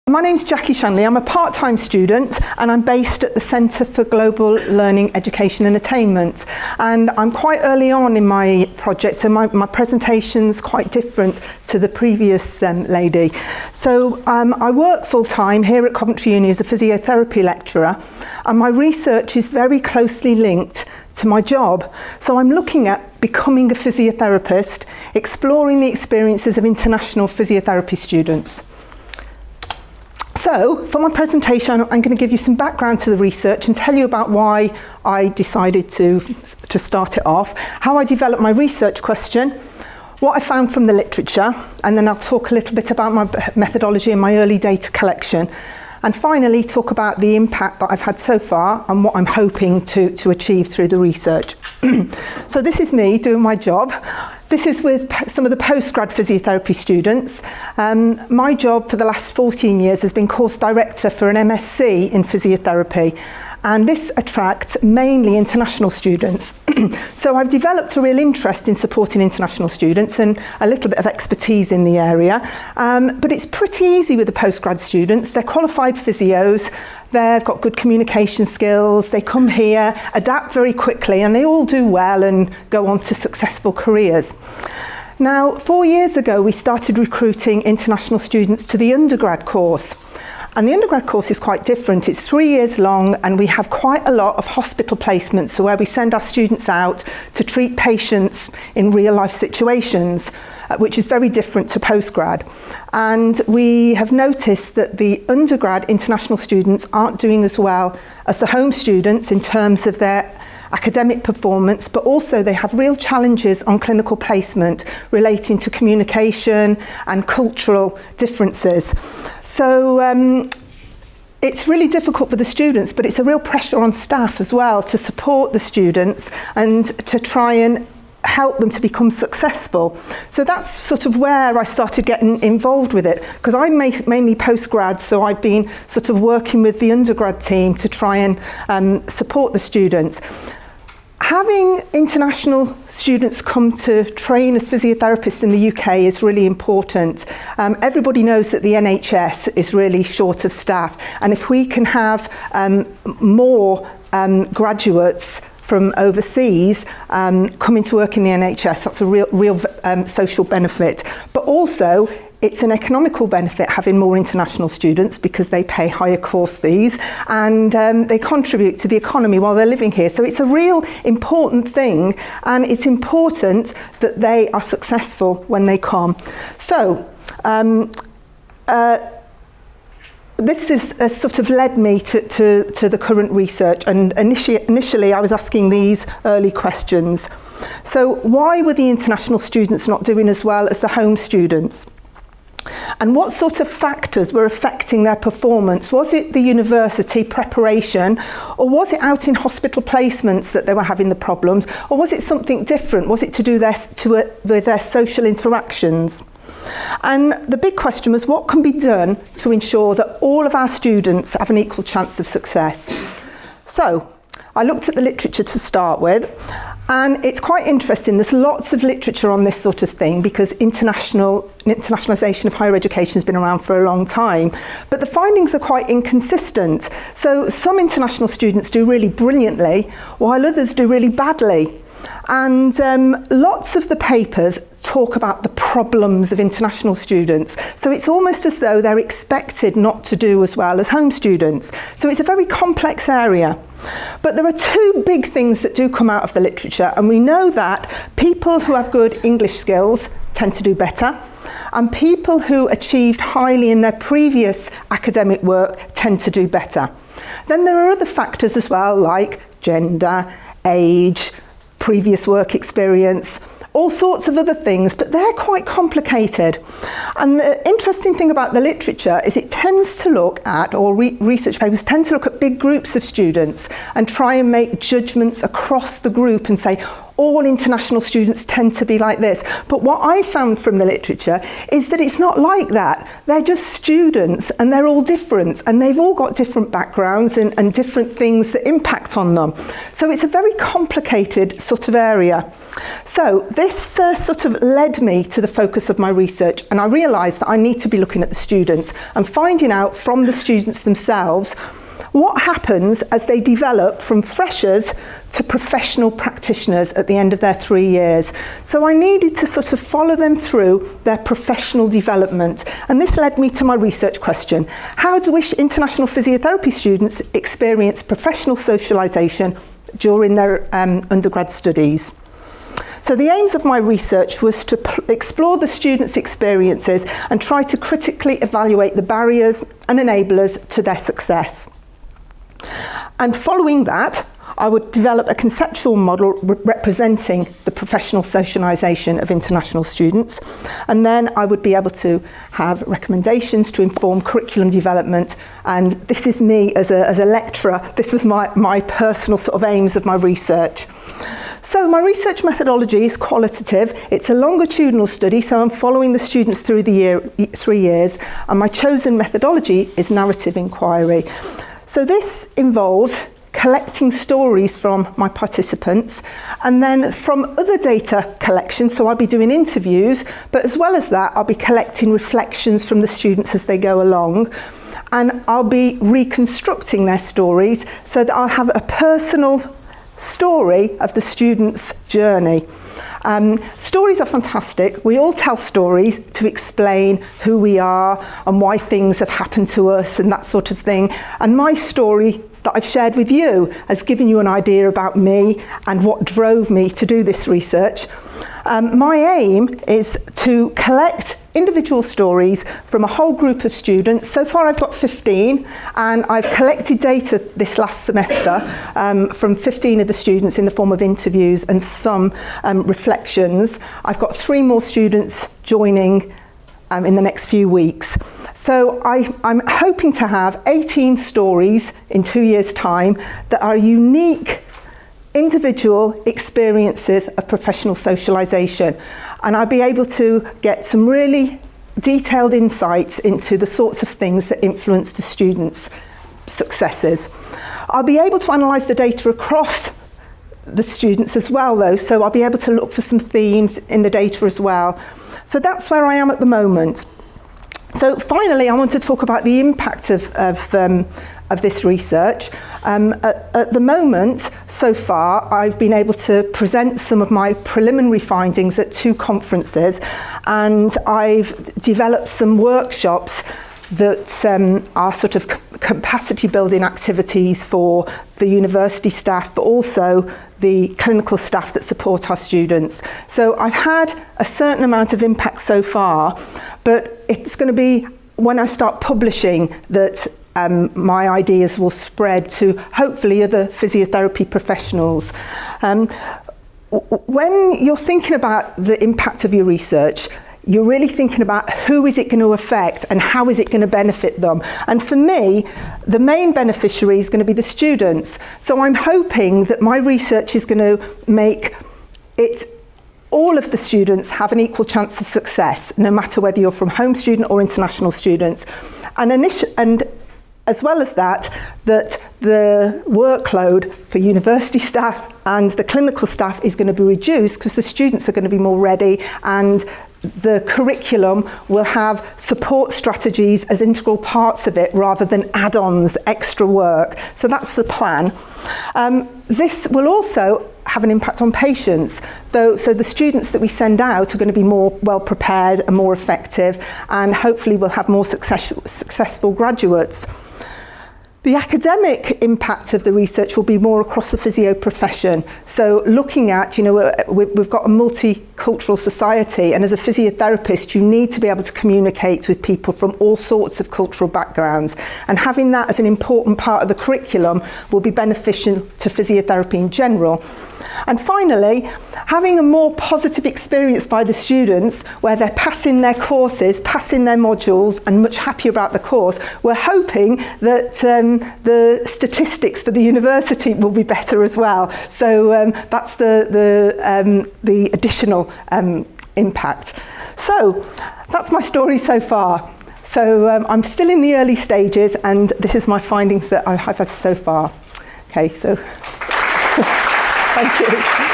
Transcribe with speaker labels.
Speaker 1: My name's Jackie Shanley. I'm a part-time student and I'm based at the Centre for Global Learning, Education and Attainment. And I'm quite early on in my project, so my presentation's quite different to the previous lady. So I work full-time here at Coventry Uni as a physiotherapy lecturer, and my research is very closely linked to my job. So I'm looking at becoming a physiotherapist, exploring the experiences of international physiotherapy students. So, for my presentation, I'm going to give you some background to the research and tell you about why I decided to start it off, how I developed my research question, what I found from the literature, and then I'll talk a little bit about my methodology and my early data collection, and finally talk about the impact that I've had so far and what I'm hoping to achieve through the research. So this is me doing my job. This is with some of the postgrad physiotherapy students. My job for the last 14 years has been course director for an MSc in physiotherapy, and this attracts mainly international students. So I've developed a real interest in supporting international students and a little bit of expertise in the area, but it's pretty easy with the postgrad students. They're qualified physios, they've got good communication skills, they come here, adapt very quickly, and they all do well and go on to successful careers. Now, 4 years ago, we started recruiting international students to the undergrad course. And the undergrad course is quite different. It's 3 years long, and we have quite a lot of hospital placements, so where we send our students out to treat patients in real life situations, which is very different to postgrad. And we have noticed that the undergrad international students aren't doing as well as the home students in terms of their academic performance, but also they have real challenges on clinical placement relating to communication and cultural differences. So it's really difficult for the students, but it's a real pressure on staff as well to support the students and to try and help them to become successful. So that's sort of where I started getting involved with it, because I'm mainly postgrad, so I've been sort of working with the undergrad team to try and support the students. Having international students come to train as physiotherapists in the UK is really important. Everybody knows that the NHS is really short of staff, and if we can have more graduates from overseas coming to work in the NHS, that's a real social benefit. But also, it's an economical benefit having more international students because they pay higher course fees and they contribute to the economy while they're living here. So it's a real important thing, and it's important that they are successful when they come. So this has sort of led me to the current research, and initially I was asking these early questions. So why were the international students not doing as well as the home students? And what sort of factors were affecting their performance? Was it the university preparation, or was it out in hospital placements that they were having the problems, or was it something different? Was it to do with their social interactions? And the big question was, what can be done to ensure that all of our students have an equal chance of success? So I looked at the literature to start with, and it's quite interesting. There's lots of literature on this sort of thing because internationalisation of higher education has been around for a long time, but the findings are quite inconsistent. So some international students do really brilliantly, while others do really badly. And lots of the papers talk about the problems of international students. So it's almost as though they're expected not to do as well as home students. So it's a very complex area. But there are two big things that do come out of the literature, and we know that people who have good English skills tend to do better, and people who achieved highly in their previous academic work tend to do better. Then there are other factors as well, like gender, age, previous work experience, all sorts of other things, but they're quite complicated. And the interesting thing about the literature is it tends to look at, or research papers tend to look at big groups of students and try and make judgments across the group and say, all international students tend to be like this. But what I found from the literature is that it's not like that. They're just students, and they're all different, and they've all got different backgrounds and different things that impact on them. So it's a very complicated sort of area. So this sort of led me to the focus of my research, and I realised that I need to be looking at the students and finding out from the students themselves what happens as they develop from freshers to professional practitioners at the end of their 3 years. So I needed to sort of follow them through their professional development. And this led me to my research question. How do international physiotherapy students experience professional socialisation during their undergrad studies? So the aims of my research was to explore the students' experiences and try to critically evaluate the barriers and enablers to their success. And following that, I would develop a conceptual model representing the professional socialisation of international students. And then I would be able to have recommendations to inform curriculum development. And this is me as a lecturer. This was my personal sort of aims of my research. So my research methodology is qualitative. It's a longitudinal study, so I'm following the students through the 3 years. And my chosen methodology is narrative inquiry. So this involves collecting stories from my participants, and then from other data collection, so I'll be doing interviews, but as well as that, I'll be collecting reflections from the students as they go along, and I'll be reconstructing their stories so that I'll have a personal story of the students' journey. Stories are fantastic. We all tell stories to explain who we are and why things have happened to us and that sort of thing. And my story that I've shared with you has given you an idea about me and what drove me to do this research. My aim is to collect individual stories from a whole group of students. So far I've got 15, and I've collected data this last semester from 15 of the students in the form of interviews and some reflections. I've got 3 more students joining in the next few weeks. So I'm hoping to have 18 stories in 2 years' time that are unique individual experiences of professional socialisation, and I'll be able to get some really detailed insights into the sorts of things that influence the students' successes. I'll be able to analyse the data across the students as well, though, so I'll be able to look for some themes in the data as well. So that's where I am at the moment. So finally, I want to talk about the impact of this research. At the moment, so far, I've been able to present some of my preliminary findings at 2 conferences, and I've developed some workshops that are sort of capacity building activities for the university staff, but also the clinical staff that support our students. So I've had a certain amount of impact so far, but it's going to be when I start publishing that my ideas will spread to hopefully other physiotherapy professionals. When you're thinking about the impact of your research, you're really thinking about who is it going to affect and how is it going to benefit them. And for me, the main beneficiary is going to be the students. So I'm hoping that my research is going to make it all of the students have an equal chance of success, no matter whether you're from home student or international students. And as well as that, that the workload for university staff and the clinical staff is going to be reduced because the students are going to be more ready, and the curriculum will have support strategies as integral parts of it rather than add-ons, extra work. So that's the plan. This will also have an impact on patients, so the students that we send out are going to be more well prepared and more effective, and hopefully we'll have more successful graduates. The academic impact of the research will be more across the physio profession. So looking at, we've got a multi multicultural society, and as a physiotherapist you need to be able to communicate with people from all sorts of cultural backgrounds, and having that as an important part of the curriculum will be beneficial to physiotherapy in general. And finally, having a more positive experience by the students where they're passing their courses, passing their modules and much happier about the course, we're hoping that the statistics for the university will be better as well. So that's the additional impact. So that's my story so far. So I'm still in the early stages, and this is my findings that I've had so far. Okay, so thank you.